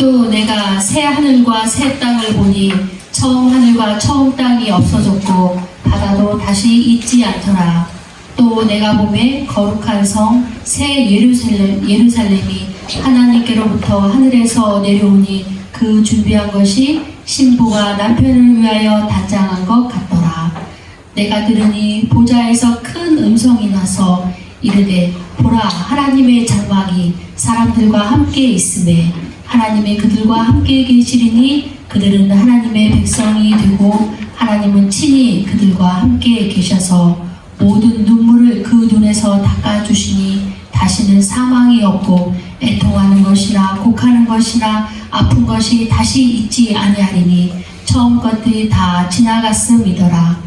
또 내가 새 하늘과 새 땅을 보니 처음 하늘과 처음 땅이 없어졌고 바다도 다시 있지 않더라. 또 내가 보매 거룩한 성 새 예루살렘이 하나님께로부터 하늘에서 내려오니 그 준비한 것이 신부가 남편을 위하여 단장한 것 같더라. 내가 들으니 보좌에서 큰 음성이 나서 이르되 보라, 하나님의 장막이 사람들과 함께 있으매 하나님이 그들과 함께 계시리니 그들은 하나님의 백성이 되고 하나님은 친히 그들과 함께 계셔서 모든 눈물을 그 눈에서 닦아주시니 다시는 사망이 없고 애통하는 것이나 곡하는 것이나 아픈 것이 다시 있지 아니하리니 처음 것들이 다 지나갔음이더라.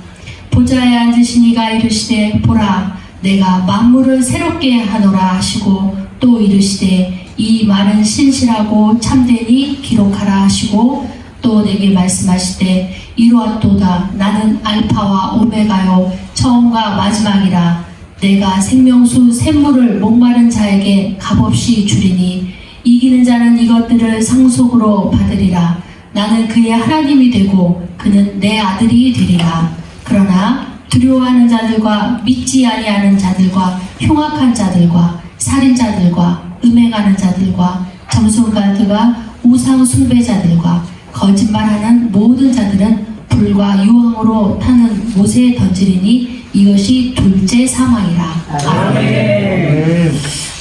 보좌에 앉으신 이가 이르시되 보라, 내가 만물을 새롭게 하노라 하시고 또 이르시되 이 말은 신실하고 참되니 기록하라 하시고 또 내게 말씀하시되 이루었도다. 나는 알파와 오메가요 처음과 마지막이라. 내가 생명수 샘물을 목마른 자에게 값없이 주리니 이기는 자는 이것들을 상속으로 받으리라. 나는 그의 하나님이 되고 그는 내 아들이 되리라. 그러나 두려워하는 자들과 믿지 아니하는 자들과 흉악한 자들과 살인자들과 음행하는 자들과 점술가들과 우상 숭배자들과 거짓말하는 모든 자들은 불과 유황으로 타는 못에 던지리니 이것이 둘째 사망이라. 아멘.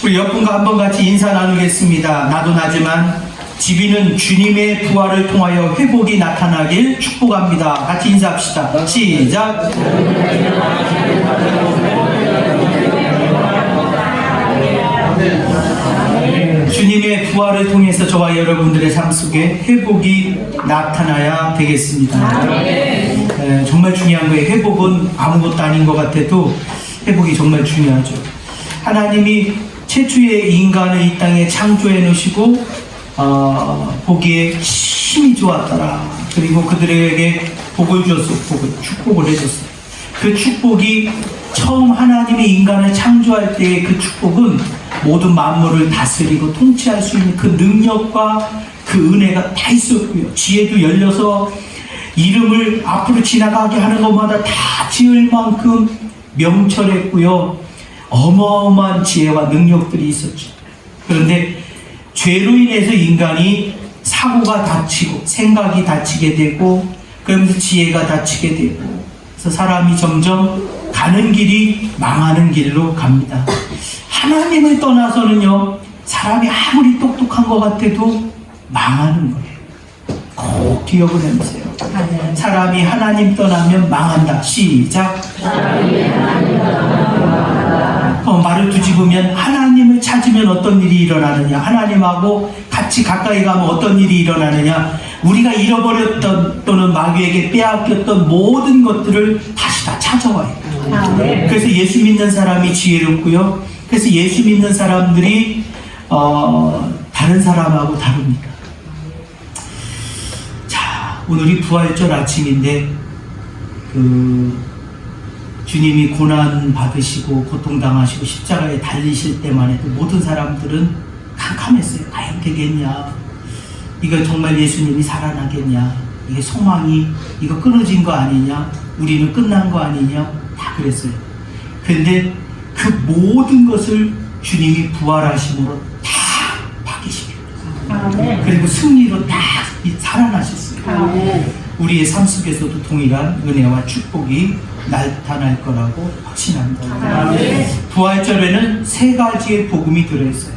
우리 옆분과 한번 같이 인사 나누겠습니다. 나도 나지만 지비는 주님의 부활을 통하여 회복이 나타나길 축복합니다. 같이 인사합시다. 시작. 주님의 부활을 통해서 저와 여러분들의 삶 속에 회복이 나타나야 되겠습니다. 정말 중요한 거예요. 회복은 아무것도 아닌 것 같아도 회복이 정말 중요하죠. 하나님이 최초의 인간을 이 땅에 창조해 놓으시고 보기에 힘이 좋았더라. 그리고 그들에게 복을 주었어. 축복을 해줬어요. 그 축복이 처음 하나님이 인간을 창조할 때의 그 축복은 모든 만물을 다스리고 통치할 수 있는 그 능력과 그 은혜가 다 있었고요. 지혜도 열려서 이름을 앞으로 지나가게 하는 것마다 다 지을 만큼 명철했고요. 어마어마한 지혜와 능력들이 있었죠. 그런데 죄로 인해서 인간이 사고가 닫히고 생각이 닫히게 되고 그러면서 지혜가 닫히게 되고 그래서 사람이 점점 가는 길이 망하는 길로 갑니다. 하나님을 떠나서는요, 사람이 아무리 똑똑한 것 같아도 망하는 거예요. 꼭 기억을 해보세요. 사람이 하나님 떠나면 망한다. 시작. 말을 뒤집으면 하나님을 찾으면 어떤 일이 일어나느냐, 하나님하고 같이 가까이 가면 어떤 일이 일어나느냐, 우리가 잃어버렸던 또는 마귀에게 빼앗겼던 모든 것들을 다시 다 찾아와요. 그래서 예수 믿는 사람이 지혜롭고요. 그래서 예수 믿는 사람들이 다른 사람하고 다릅니다. 자, 오늘이 부활절 아침인데 주님이 고난 받으시고 고통당하시고 십자가에 달리실 때만 해도 모든 사람들은 캄캄했어요. 과연 되겠냐? 이거 정말 예수님이 살아나겠냐? 이게 소망이 이거 끊어진 거 아니냐? 우리는 끝난 거 아니냐? 다 그랬어요. 그런데 그 모든 것을 주님이 부활하심으로 다 바뀌시겠어요. 그리고 승리로 다 살아나셨어요. 우리의 삶 속에서도 동일한 은혜와 축복이 나타날 거라고 확신합니다. 부활절에는 세 가지의 복음이 들어있어요.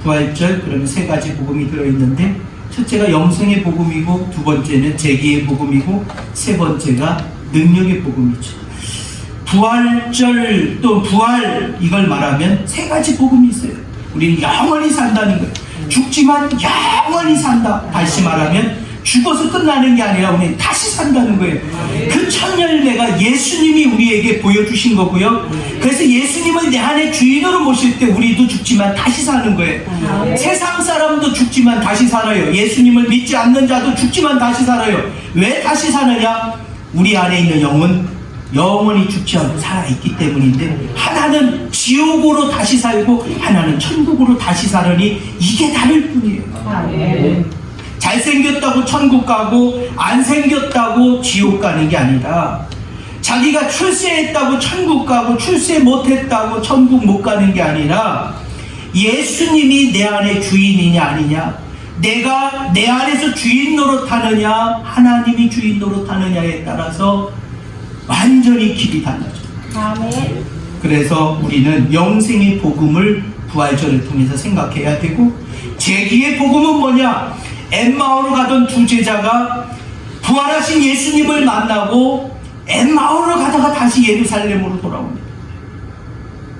부활절 그러면 세 가지 복음이 들어있는데 첫째가 영생의 복음이고 두 번째는 재기의 복음이고 세 번째가 능력의 복음이죠. 부활절 또 부활 이걸 말하면 세 가지 복음이 있어요. 우리는 영원히 산다는 거예요. 죽지만 영원히 산다. 다시 말하면 죽어서 끝나는 게 아니라 우리는 다시 산다는 거예요. 그 첫 열매가 예수님이 우리에게 보여주신 거고요. 그래서 예수님을 내 안에 주인으로 모실 때 우리도 죽지만 다시 사는 거예요. 세상 사람도 죽지만 다시 살아요. 예수님을 믿지 않는 자도 죽지만 다시 살아요. 왜 다시 사느냐? 우리 안에 있는 영은 영원히 죽지 않고 살아있기 때문인데, 하나는 지옥으로 다시 살고 하나는 천국으로 다시 사느니 이게 다를 뿐이에요. 잘생겼다고 천국 가고 안 생겼다고 지옥 가는 게 아니라 자기가 출세했다고 천국 가고 출세 못했다고 천국 못 가는 게 아니라 예수님이 내 안에 주인이냐 아니냐, 내가 내 안에서 주인 노릇하느냐 하나님이 주인 노릇하느냐에 따라서 완전히 길이 달라져요. 아멘. 그래서 우리는 영생의 복음을 부활절을 통해서 생각해야 되고, 제기의 복음은 뭐냐? 엠마오로 가던 두 제자가 부활하신 예수님을 만나고 엠마오로 가다가 다시 예루살렘으로 돌아옵니다.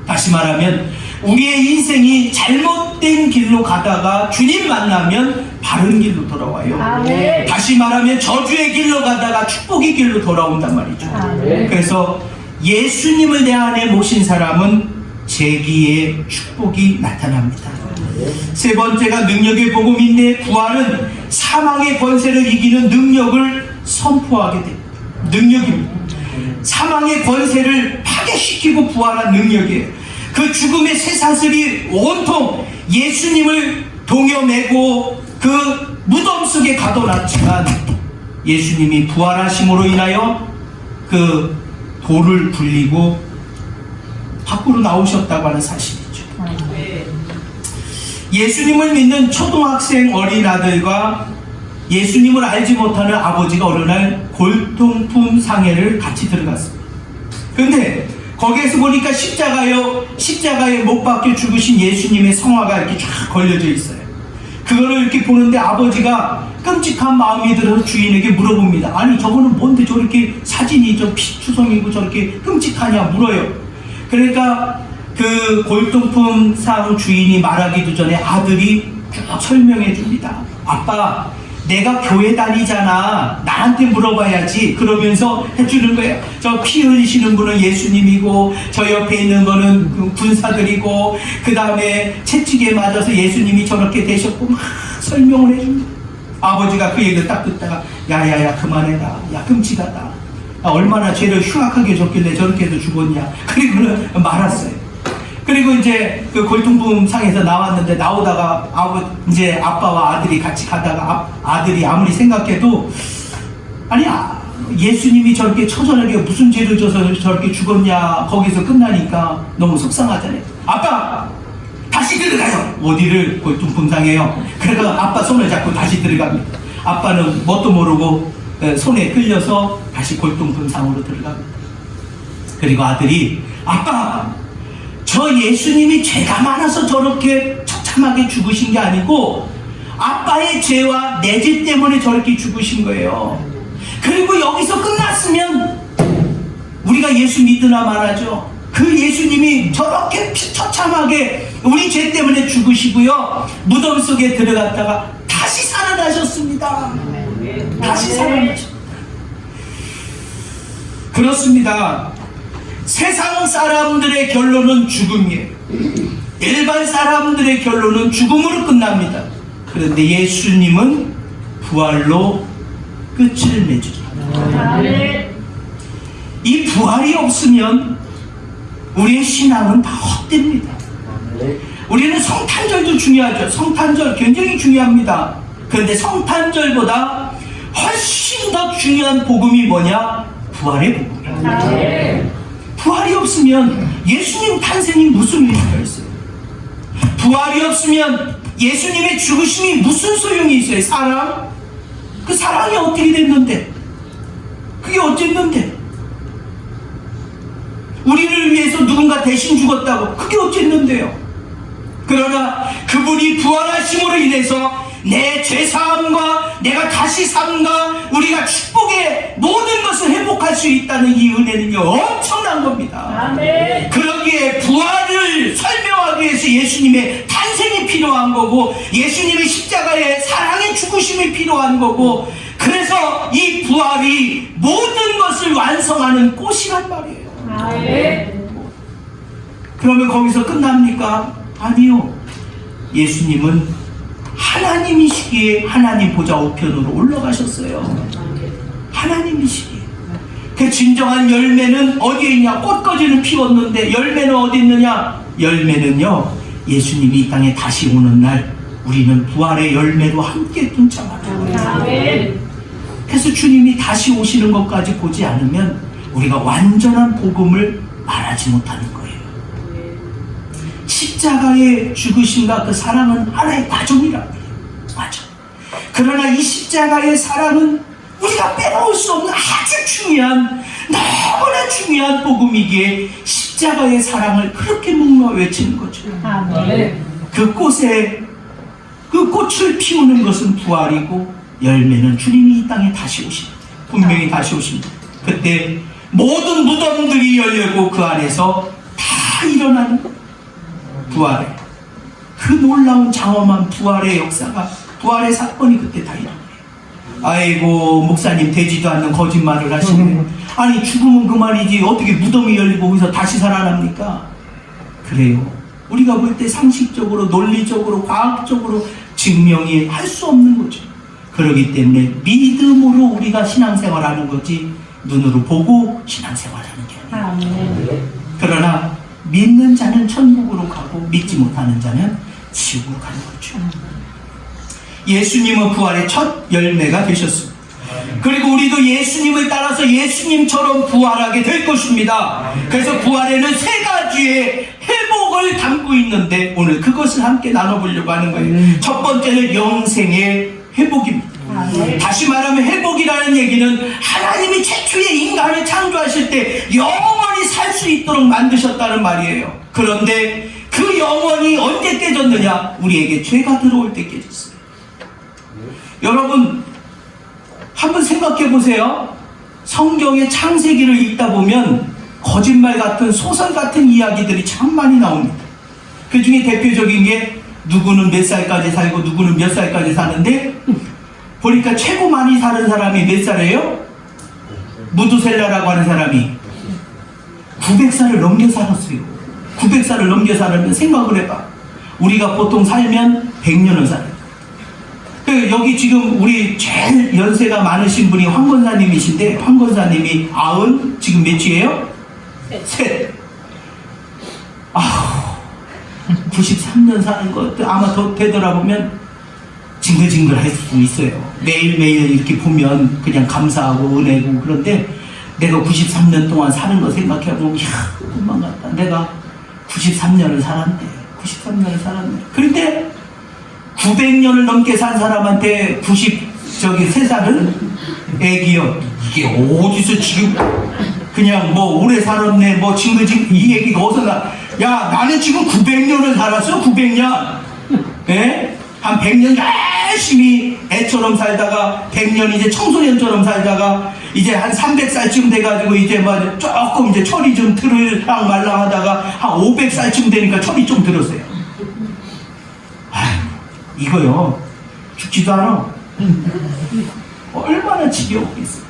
다시 말하면 우리의 인생이 잘못된 길로 가다가 주님 만나면 바른 길로 돌아와요. 아멘. 다시 말하면 저주의 길로 가다가 축복의 길로 돌아온단 말이죠. 아멘. 그래서 예수님을 내 안에 모신 사람은 재기의 축복이 나타납니다. 세 번째가 능력의 복음인데, 부활은 사망의 권세를 이기는 능력을 선포하게 됩니다. 능력입니다. 사망의 권세를 파괴시키고 부활한 능력이에요. 그 죽음의 쇠사슬이 온통 예수님을 동여매고 그 무덤 속에 가둬놨지만, 예수님이 부활하심으로 인하여 그 돌을 굴리고 밖으로 나오셨다고 하는 사실이죠. 예수님을 믿는 초등학생 어린아들과 예수님을 알지 못하는 아버지가 어느 날 골동품 상해를 같이 들어갔습니다. 그런데 거기에서 보니까 십자가에 못 박혀 죽으신 예수님의 성화가 이렇게 쫙 걸려져 있어요. 그거를 이렇게 보는데 아버지가 끔찍한 마음이 들어서 주인에게 물어봅니다. 아니, 저거는 뭔데 저렇게 사진이 좀 피투성이고 저렇게 끔찍하냐 물어요. 그러니까 그 골동품 상 주인이 말하기도 전에 아들이 쭉 설명해 줍니다. 아빠, 내가 교회 다니잖아. 나한테 물어봐야지. 그러면서 해주는 거예요. 저 피 흘리시는 분은 예수님이고, 저 옆에 있는 거는 군사들이고, 그 다음에 채찍에 맞아서 예수님이 저렇게 되셨고, 막 설명을 해줍니다. 아버지가 그 얘기를 딱 듣다가, 야야야, 그만해라. 야, 끔찍하다. 얼마나 죄를 흉악하게 줬길래 저렇게 해서 죽었냐. 그리고는 말았어요. 그리고 이제 그 골동품 상에서 나왔는데, 나오다가 이제 아빠와 아들이 같이 가다가 아들이 아무리 생각해도, 아니, 예수님이 저렇게 처절하게 무슨 죄를 져서 저렇게 죽었냐, 거기서 끝나니까 너무 속상하잖아요. 아빠, 다시 들어가요. 어디를? 골동품 상에요. 그러니까 아빠 손을 잡고 다시 들어갑니다. 아빠는 뭣도 모르고 손에 끌려서 다시 골동품 상으로 들어갑니다. 그리고 아들이, 아빠, 저 예수님이 죄가 많아서 저렇게 처참하게 죽으신 게 아니고 아빠의 죄와 내 죄 때문에 저렇게 죽으신 거예요. 그리고 여기서 끝났으면 우리가 예수 믿으나 말하죠. 그 예수님이 저렇게 처참하게 우리 죄 때문에 죽으시고요, 무덤 속에 들어갔다가 다시 살아나셨습니다. 다시 살아나셨습니다. 그렇습니다. 세상 사람들의 결론은 죽음이에요. 일반 사람들의 결론은 죽음으로 끝납니다. 그런데 예수님은 부활로 끝을 맺으십니다. 이 부활이 없으면 우리의 신앙은 다 헛됩니다. 우리는 성탄절도 중요하죠. 성탄절 굉장히 중요합니다. 그런데 성탄절보다 훨씬 더 중요한 복음이 뭐냐? 부활의 복음입니다. 부활이 없으면 예수님 탄생이 무슨 의미가 있어요? 부활이 없으면 예수님의 죽으심이 무슨 소용이 있어요? 사랑? 그 사랑이 어떻게 됐는데? 그게 어쨌는데? 우리를 위해서 누군가 대신 죽었다고, 그게 어쨌는데요? 그러나 그분이 부활하심으로 인해서 내 죄사함과 내가 다시 삶과 우리가 축복의 모든 것을 회복할 수 있다는 이 은혜는요, 엄청난 겁니다. 아멘. 그러기에 부활을 설명하기 위해서 예수님의 탄생이 필요한 거고, 예수님의 십자가의 사랑의 죽으심이 필요한 거고, 그래서 이 부활이 모든 것을 완성하는 꽃이란 말이에요. 아멘. 그러면 거기서 끝납니까? 아니요. 예수님은 하나님이시기에 하나님 보좌 우편으로 올라가셨어요. 하나님이시기에. 그 진정한 열매는 어디에 있냐? 꽃까지는 피웠는데 열매는 어디 있느냐? 열매는요, 예수님이 이 땅에 다시 오는 날 우리는 부활의 열매로 함께 동참하는 거예요. 아멘. 그래서 주님이 다시 오시는 것까지 보지 않으면 우리가 완전한 복음을 말하지 못하는 거예요. 십자가의 죽으심과 그 사랑은 하나의 과정이라고 해요. 과정. 그러나 이 십자가의 사랑은 우리가 빼놓을 수 없는 아주 중요한, 너무나 중요한 복음이기에 십자가의 사랑을 그렇게 목놓아 외치는 거죠. 아멘. 그 꽃을 피우는 것은 부활이고 열매는 주님이 이 땅에 다시 오십니다. 분명히 다시 오십니다. 그때 모든 무덤들이 열리고 그 안에서 다 일어나는 부활의 그 놀라운 장엄한 부활의 역사가, 부활의 사건이 그때 다 일어나요. 아이고 목사님 되지도 않는 거짓말을 하시네. 아니 죽으면 그만이지 어떻게 무덤이 열리고 거기서 다시 살아납니까? 그래요. 우리가 볼 때 상식적으로, 논리적으로, 과학적으로 증명이 할 수 없는 거죠. 그렇기 때문에 믿음으로 우리가 신앙생활하는 거지 눈으로 보고 신앙생활하는 게 아니에요. 아멘. 그러나 믿는 자는 천국으로 가고 믿지 못하는 자는 지옥으로 가는 거죠. 예수님은 부활의 첫 열매가 되셨습니다. 그리고 우리도 예수님을 따라서 예수님처럼 부활하게 될 것입니다. 그래서 부활에는 세 가지의 회복을 담고 있는데 오늘 그것을 함께 나눠보려고 하는 거예요. 첫 번째는 영생의 회복입니다. 다시 말하면 회복이라는 얘기는 하나님이 최초의 인간을 창조하실 때 영원히 살 수 있도록 만드셨다는 말이에요. 그런데 그 영원이 언제 깨졌느냐? 우리에게 죄가 들어올 때 깨졌어요. 여러분 한번 생각해 보세요. 성경의 창세기를 읽다 보면 거짓말 같은 소설 같은 이야기들이 참 많이 나옵니다. 그 중에 대표적인 게 누구는 몇 살까지 살고 누구는 몇 살까지 사는데 보니까 최고 많이 사는 사람이 몇 살이에요? 무두셀라라고 하는 사람이 900살을 넘겨 살았어요. 900살을 넘겨 살면 생각을 해봐. 우리가 보통 살면 100년을 살아요. 여기 지금 우리 제일 연세가 많으신 분이 황 권사님이신데 황 권사님이 90 지금 몇이에요? 셋. 93년 사는 것 아마 더 되돌아보면 징글징글 할 수 있어요. 매일매일 이렇게 보면 그냥 감사하고 은혜고. 그런데 내가 93년 동안 사는 거 생각해보면 꿈만 같다. 내가 93년을 살았네. 93년을 살았네. 그런데 900년을 넘게 산 사람한테 3살은 애기요. 이게 어디서 지금 그냥 뭐 오래 살았네 뭐 징글징글 이 얘기가 어디서 야 나는 지금 900년을 살았어. 900년. 예? 한 100년 열심히 애처럼 살다가 100년 이제 청소년처럼 살다가 이제 한 300살쯤 돼가지고 이제 막 조금 이제 철이 좀 들을랑 말랑 하다가 한 500살쯤 되니까 철이 좀 들었어요. 이거요 죽지도 않아. 얼마나 지겨웠겠어요.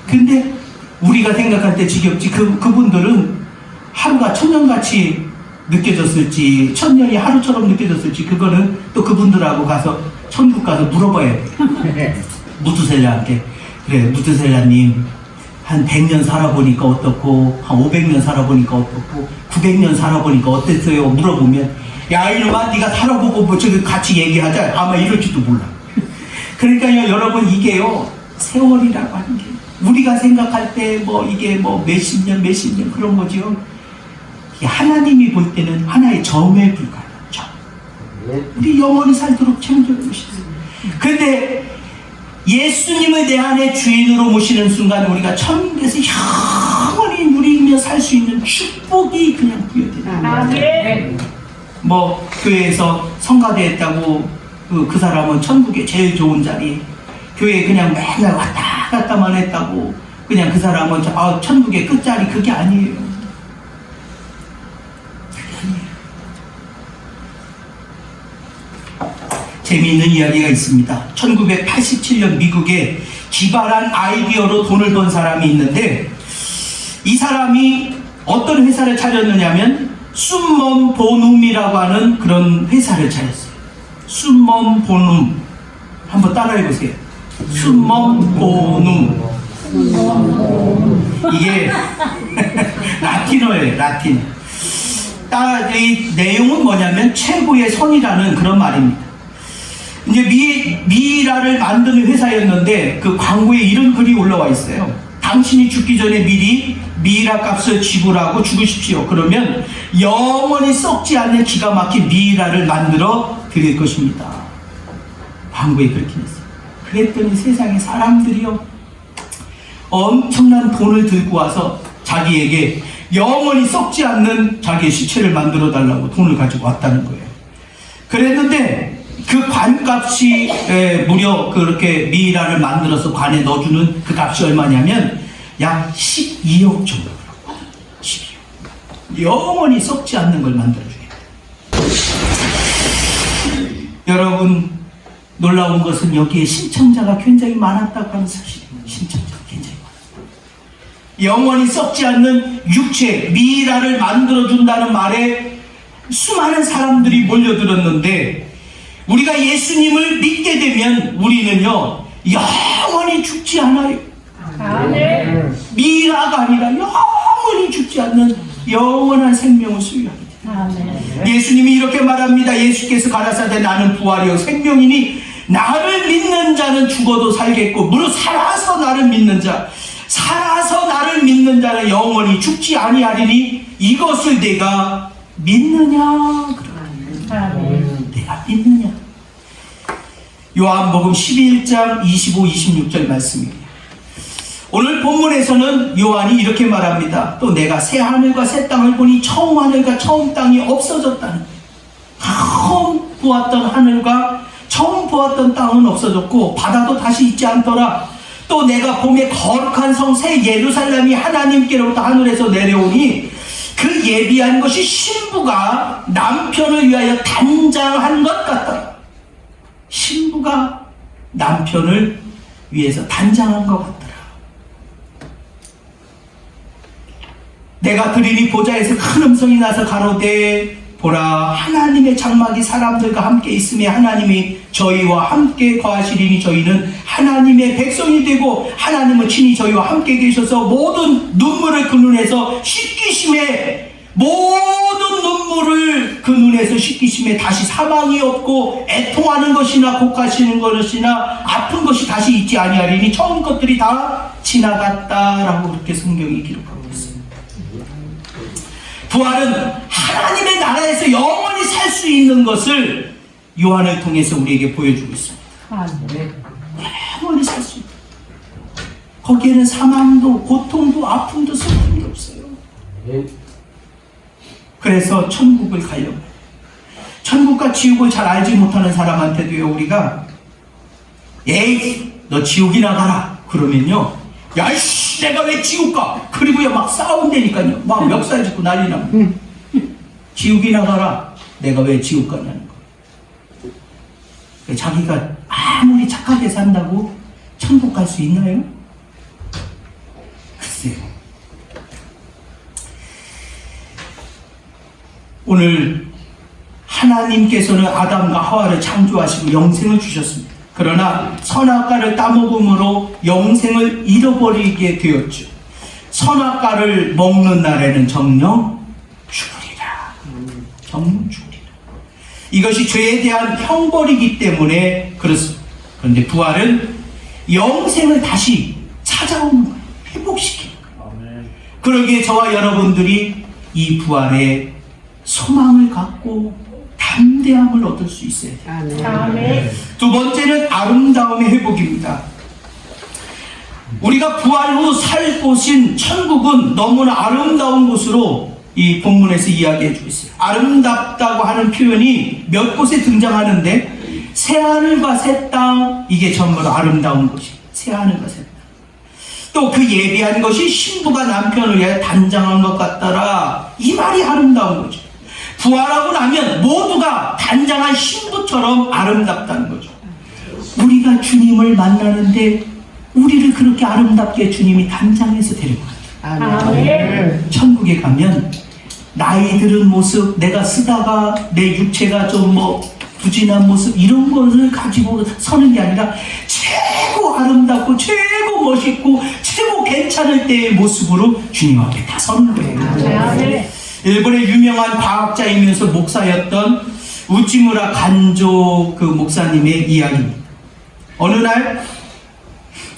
근데 우리가 생각할 때 지겹지 그분들은 하루가 천년같이 느껴졌을지 천년이 하루처럼 느껴졌을지 그거는 또 그분들하고 가서 천국 가서 물어봐야 돼요. 무두셀라한테 그래 무두셀라님 한 100년 살아보니까 어떻고 한 500년 살아보니까 어떻고 900년 살아보니까 어땠어요? 물어보면 야 이놈아 네가 살아보고 뭐 저기 같이 얘기하자 아마 이럴지도 몰라. 그러니까요 여러분 이게요 세월이라고 하는 게 우리가 생각할 때 뭐 이게 뭐 몇십 년 그런 거죠. 하나님이 볼 때는 하나의 점에 불과해요. 점. 우리 영원히 살도록 창조해 주셨어요. 그런데 예수님을 내 안에 주인으로 모시는 순간 우리가 천국에서 영원히 누리며 살 수 있는 축복이 그냥 부여돼요. 아멘. 뭐 교회에서 성가대 했다고 그 사람은 천국의 제일 좋은 자리 교회에 그냥 맨날 왔다 갔다만 했다고 그냥 그 사람은 천국의 끝자리 그게 아니에요. 재미있는 이야기가 있습니다. 1987년 미국에 기발한 아이디어로 돈을 번 사람이 있는데 이 사람이 어떤 회사를 차렸느냐면 숨멈 보눔이라고 하는 그런 회사를 차렸어요. 숨멈 보눔 한번 따라해보세요. 숨멈 보눔 이게 라틴어예요. 라틴. 이 내용은 뭐냐면 최고의 선이라는 그런 말입니다. 이제 미이라를 만드는 회사였는데 그 광고에 이런 글이 올라와 있어요. 당신이 죽기 전에 미리 미이라 값을 지불하고 죽으십시오. 그러면 영원히 썩지 않는 기가 막힌 미이라를 만들어 드릴 것입니다. 광고에 그렇게 했어요. 그랬더니 세상에 사람들이요, 엄청난 돈을 들고 와서 자기에게 영원히 썩지 않는 자기의 시체를 만들어 달라고 돈을 가지고 왔다는 거예요. 그랬는데 그 관값이 무려 그렇게 미이라를 만들어서 관에 넣어주는 그 값이 얼마냐면 약 12억 정도. 12억. 영원히 썩지 않는 걸 만들어주겠다. 여러분, 놀라운 것은 여기에 신청자가 굉장히 많았다고 하는 사실입니다. 신청자가 굉장히 많았다. 영원히 썩지 않는 육체, 미이라를 만들어준다는 말에 수많은 사람들이 몰려들었는데, 우리가 예수님을 믿게 되면 우리는요, 영원히 죽지 않아요. 미이라가 아니라 영원히 죽지 않는 영원한 생명을 소유하게 됩니다. 예수님이 이렇게 말합니다. 예수께서 가라사대 나는 부활이요 생명이니 나를 믿는 자는 죽어도 살겠고 무릇 살아서 나를 믿는 자는 영원히 죽지 아니하리니 이것을 내가 믿느냐? 내가 믿느냐? 요한복음 11장 25, 26절 말씀입니다. 오늘 본문에서는 요한이 이렇게 말합니다. 또 내가 새 하늘과 새 땅을 보니 처음 하늘과 처음 땅이 없어졌다는 거예요. 처음 보았던 하늘과 처음 보았던 땅은 없어졌고 바다도 다시 있지 않더라. 또 내가 봄에 거룩한 성 새 예루살렘이 하나님께로부터 하늘에서 내려오니 그 예비한 것이 신부가 남편을 위하여 단장한 것 같더라. 신부가 남편을 위해서 단장한 것 같더라. 내가 들으니 보좌에서 큰 음성이 나서 가로되 보라 하나님의 장막이 사람들과 함께 있으며 하나님이 저희와 함께 거하시리니 저희는 하나님의 백성이 되고 하나님은 친히 저희와 함께 계셔서 모든 눈물을 그 눈에서 씻기심에 다시 사망이 없고 애통하는 것이나 곡하시는 것이나 아픈 것이 다시 있지 아니하리니 처음 것들이 다 지나갔다라고 그렇게 성경이 기록하고 있습니다. 부활은 하나님의 나라에서 영원히 살 수 있는 것을 요한을 통해서 우리에게 보여주고 있습니다. 영원히 살 수 있다. 거기에는 사망도 고통도 아픔도 슬픔도 없어요. 그래서 천국을 가려고 해요. 천국과 지옥을 잘 알지 못하는 사람한테도요, 우리가 에이 너 지옥이나 가라 그러면요, 야이씨 내가 왜 지옥 가? 그리고요 막 싸운다니까요. 막 멱살 짚고 난리 나고 지옥이나 가라. 내가 왜 지옥 가냐는 거. 자기가 아무리 착하게 산다고 천국 갈 수 있나요? 글쎄요. 오늘 하나님께서는 아담과 하와를 창조하시고 영생을 주셨습니다. 그러나 선악과를 따먹음으로 영생을 잃어버리게 되었죠. 선악과를 먹는 날에는 정녕 죽으리라. 정녕 죽으리라. 이것이 죄에 대한 형벌이기 때문에 그렇습니다. 그런데 부활은 영생을 다시 찾아오는 거예요. 회복시키는 거예요. 그러기에 저와 여러분들이 이 부활에 소망을 갖고 담대함을 얻을 수 있어야 돼요. 두 번째는 아름다움의 회복입니다. 우리가 부활 후 살 곳인 천국은 너무나 아름다운 곳으로 이 본문에서 이야기해주고 있어요. 아름답다고 하는 표현이 몇 곳에 등장하는데 새하늘과 새 땅, 이게 전부로 아름다운 곳이에요. 새하늘과 새 땅. 또 그 예비한 것이 신부가 남편을 위하여 단장한 것 같더라. 이 말이 아름다운 거죠. 부활하고 나면 모두가 단장한 신부처럼 아름답다는 거죠. 우리가 주님을 만나는데 우리를 그렇게 아름답게 주님이 단장해서 데려가요. 천국에 가면 나이 들은 모습, 내가 쓰다가 내 육체가 좀 부진한 모습, 이런 것을 가지고 서는 게 아니라 최고 아름답고 최고 멋있고 최고 괜찮을 때의 모습으로 주님 앞에 다 서는 거예요. 일본의 유명한 과학자이면서 목사였던 우찌무라 간조 그 목사님의 이야기입니다. 어느 날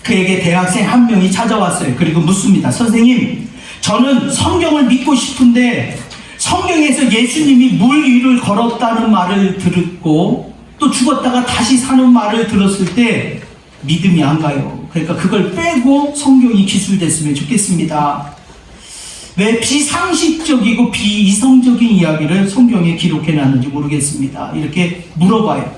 그에게 대학생 한 명이 찾아왔어요. 그리고 묻습니다. 선생님, 저는 성경을 믿고 싶은데 성경에서 예수님이 물 위를 걸었다는 말을 듣고 또 죽었다가 다시 사는 말을 들었을 때 믿음이 안 가요. 그러니까 그걸 빼고 성경이 기술됐으면 좋겠습니다. 왜 비상식적이고 비이성적인 이야기를 성경에 기록해놨는지 모르겠습니다. 이렇게 물어봐요.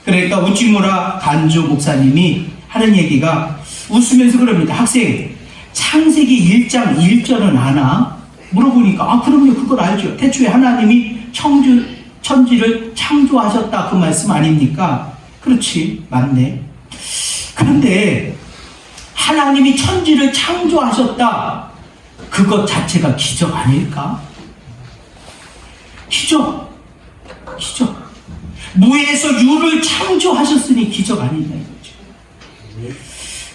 그러니까 우찌무라 간조 목사님이 하는 얘기가 웃으면서 그럽니다. 학생, 창세기 1장 1절은 아나? 물어보니까 그럼요, 그걸 알죠. 태초에 하나님이 천지를 창조하셨다 그 말씀 아닙니까? 그렇지, 맞네. 그런데 하나님이 천지를 창조하셨다, 그것 자체가 기적 아닐까? 기적. 무에서 유를 창조하셨으니 기적 아니냐 이거죠.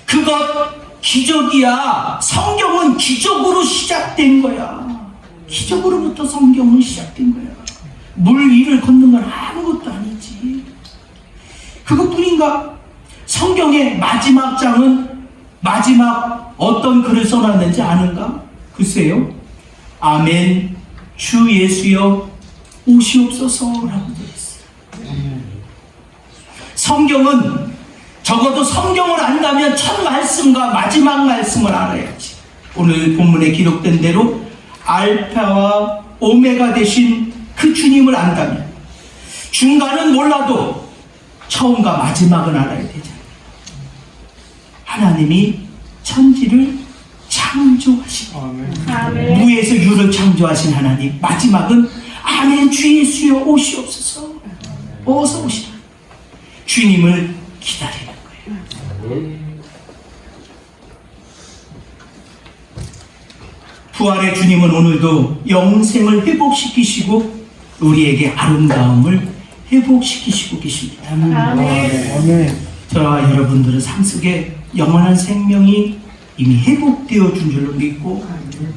그것 기적이야. 성경은 기적으로 시작된 거야. 기적으로부터 성경은 시작된 거야. 물 위를 걷는 건 아무것도 아니지. 그것뿐인가? 성경의 마지막 장은 마지막 어떤 글을 써놨는지 아는가? 글쎄요. 아멘, 주 예수여 오시옵소서라고 되어 있어요. 성경은 적어도 성경을 안다면 첫 말씀과 마지막 말씀을 알아야지. 오늘 본문에 기록된 대로 알파와 오메가 되신 그 주님을 안다면 중간은 몰라도 처음과 마지막은 알아야 되잖아요. 하나님이 천지를 창조하신 무에서 유를 창조하신 하나님, 마지막은 아멘 주 예수여 오시옵소서. 어서 오시라. 주님을 기다리는 거예요. 부활의 주님은 오늘도 영생을 회복시키시고 우리에게 아름다움을 회복시키시고 계십니다. 아멘. 저와 여러분들의 삶 속에 영원한 생명이 이미 회복되어 준 줄로 믿고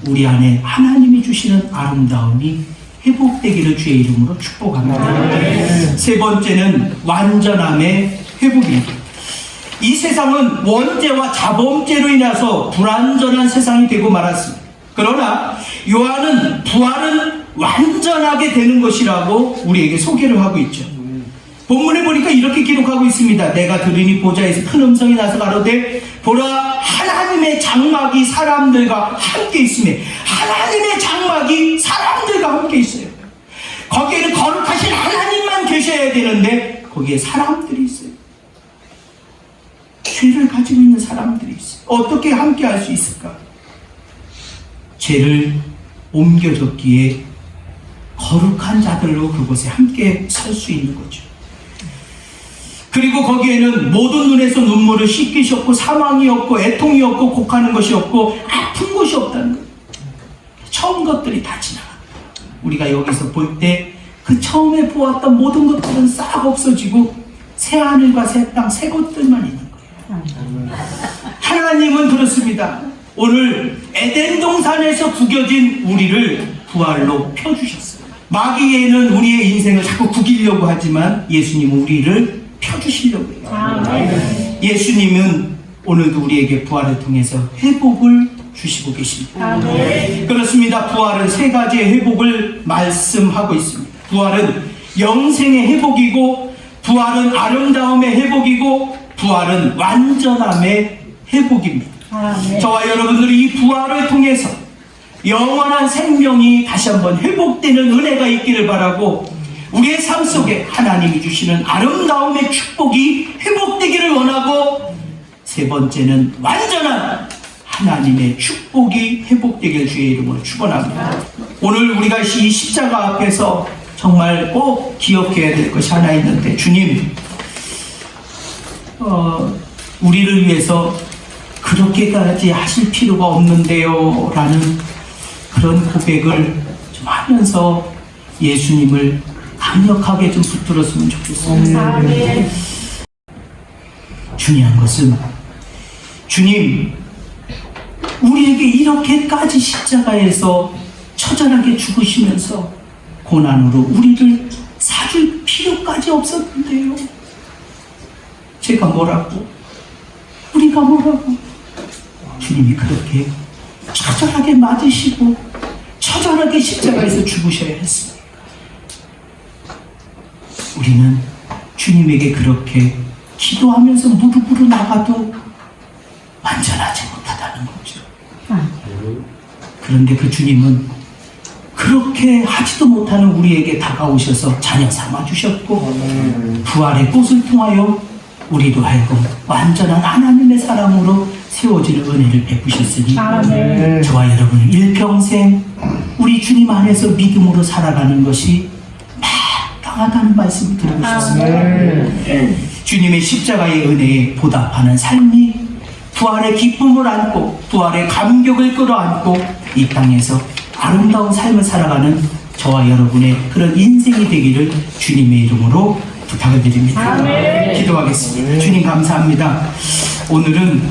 우리 안에 하나님이 주시는 아름다움이 회복되기를 주의 이름으로 축복합니다. 세 번째는 완전함의 회복입니다. 이 세상은 원죄와 자범죄로 인해서 불완전한 세상이 되고 말았습니다. 그러나 요한은 부활은 완전하게 되는 것이라고 우리에게 소개를 하고 있죠. 본문에 보니까 이렇게 기록하고 있습니다. 내가 들으니 보좌에서 큰 음성이 나서 가로되 보라, 하나님의 장막이 사람들과 함께 있으며, 하나님의 장막이 사람들과 함께 있어요. 거기에는 거룩하신 하나님만 계셔야 되는데 거기에 사람들이 있어요. 죄를 가지고 있는 사람들이 있어요. 어떻게 함께 할 수 있을까? 죄를 옮겨줬기에 거룩한 자들로 그곳에 함께 설 수 있는 거죠. 그리고 거기에는 모든 눈에서 눈물을 씻기셨고 사망이 없고 애통이 없고 곡하는 것이 없고 아픈 것이 없다는 거예요. 처음 것들이 다 지나간다. 우리가 여기서 볼 때 그 처음에 보았던 모든 것들은 싹 없어지고 새 하늘과 새 땅, 새 것들만 있는 거예요. 하나님은 그렇습니다. 오늘 에덴 동산에서 구겨진 우리를 부활로 펴주셨어요. 마귀에는 우리의 인생을 자꾸 구기려고 하지만 예수님은 우리를 펴주시려고 해요. 예수님은 오늘도 우리에게 부활을 통해서 회복을 주시고 계십니다. 그렇습니다. 부활은 세 가지의 회복을 말씀하고 있습니다. 부활은 영생의 회복이고, 부활은 아름다움의 회복이고, 부활은 완전함의 회복입니다. 저와 여러분들이 이 부활을 통해서 영원한 생명이 다시 한번 회복되는 은혜가 있기를 바라고, 우리의 삶 속에 하나님이 주시는 아름다움의 축복이 회복되기를 원하고, 세 번째는 완전한 하나님의 축복이 회복되기를 주의 이름으로 축원합니다. 오늘 우리가 이 십자가 앞에서 정말 꼭 기억해야 될 것이 하나 있는데, 주님, 우리를 위해서 그렇게까지 하실 필요가 없는데요 라는 그런 고백을 좀 하면서 예수님을 강력하게 좀 붙들었으면 좋겠습니다. 중요한 것은 주님, 우리에게 이렇게까지 십자가에서 처절하게 죽으시면서 고난으로 우리를 사줄 필요 하나밖에 없었는데요. 제가 뭐라고? 우리가 뭐라고? 주님이 그렇게 처절하게 맞으시고 처절하게 십자가에서 죽으셔야 했습니다. 우리는 주님에게 그렇게 기도하면서 무릎으로 나가도 완전하지 못하다는 거죠. 그런데 그 주님은 그렇게 하지도 못하는 우리에게 다가오셔서 자녀 삼아주셨고 부활의 꽃을 통하여 우리도 하여금 완전한 하나님의 사람으로 세워지는 은혜를 베푸셨으니 저와 여러분은 일평생 우리 주님 안에서 믿음으로 살아가는 것이 마땅하다는 말씀을 드리고 싶습니다. 주님의 십자가의 은혜에 보답하는 삶이 부활의 기쁨을 안고 부활의 감격을 끌어안고 이 땅에서 아름다운 삶을 살아가는 저와 여러분의 그런 인생이 되기를 주님의 이름으로 부탁을 드립니다. 기도하겠습니다. 주님 감사합니다. 오늘은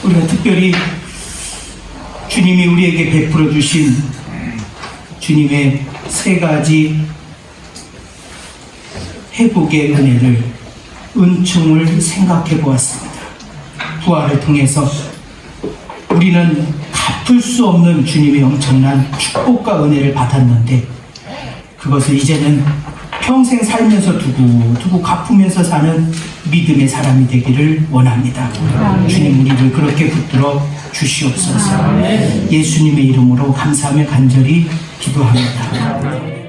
우리가 특별히 주님이 우리에게 베풀어 주신 주님의 세 가지 회복의 은혜를 은총을 생각해 보았습니다. 부활을 통해서 우리는 갚을 수 없는 주님의 엄청난 축복과 은혜를 받았는데 그것을 이제는 평생 살면서 두고 갚으면서 사는 믿음의 사람이 되기를 원합니다. 주님 우리를 그렇게 붙들어 주시옵소서. 예수님의 이름으로 감사하며 간절히 기도합니다.